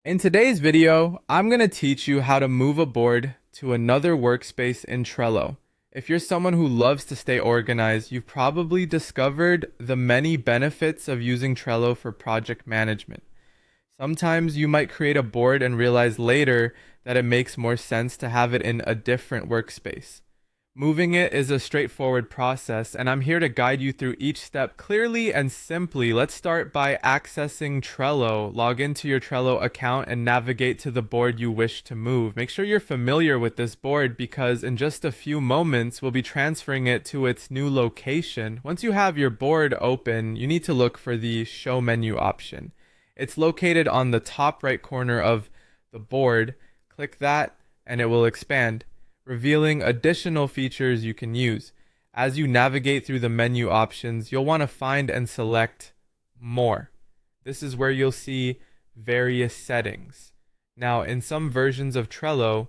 In today's video, I'm going to teach you how to move a board to another workspace in Trello. If you're someone who loves to stay organized, you've probably discovered the many benefits of using Trello for project management. Sometimes you might create a board and realize later that it makes more sense to have it in a different workspace. Moving it is a straightforward process, and I'm here to guide you through each step clearly and simply. Let's start by accessing Trello. Log into your Trello account and navigate to the board you wish to move. Make sure you're familiar with this board because in just a few moments, we'll be transferring it to its new location. Once you have your board open, you need to look for the Show menu option. It's located on the top right corner of the board. Click that and it will expand, revealing additional features you can use. As you navigate through the menu options, you'll want to find and select More. This is where you'll see various settings. Now, in some versions of Trello,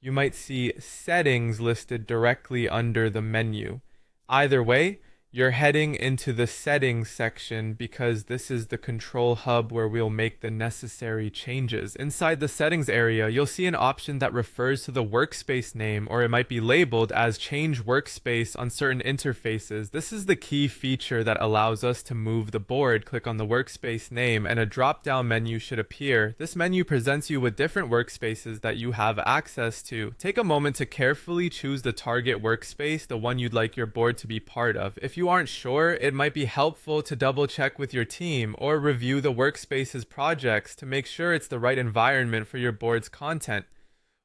you might see settings listed directly under the menu. Either way, you're heading into the settings section because this is the control hub where we'll make the necessary changes. Inside the settings area, you'll see an option that refers to the workspace name, or it might be labeled as change workspace on certain interfaces. This is the key feature that allows us to move the board. Click on the workspace name and a drop-down menu should appear. This menu presents you with different workspaces that you have access to. Take a moment to carefully choose the target workspace, the one you'd like your board to be part of. If you aren't sure, it might be helpful to double check with your team or review the workspace's projects to make sure it's the right environment for your board's content.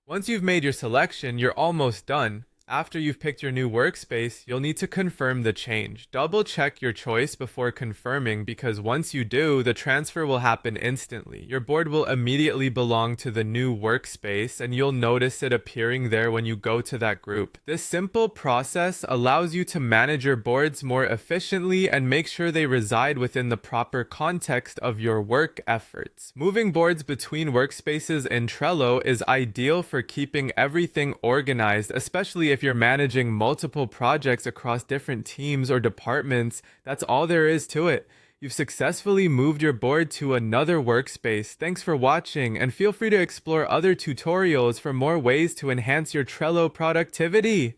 Once you've made your selection, you're almost done. After you've picked your new workspace, you'll need to confirm the change. Double check your choice before confirming because once you do, the transfer will happen instantly. Your board will immediately belong to the new workspace and you'll notice it appearing there when you go to that group. This simple process allows you to manage your boards more efficiently and make sure they reside within the proper context of your work efforts. Moving boards between workspaces in Trello is ideal for keeping everything organized, especially if you're managing multiple projects across different teams or departments. That's all there is to it. You've successfully moved your board to another workspace. Thanks for watching, and feel free to explore other tutorials for more ways to enhance your Trello productivity.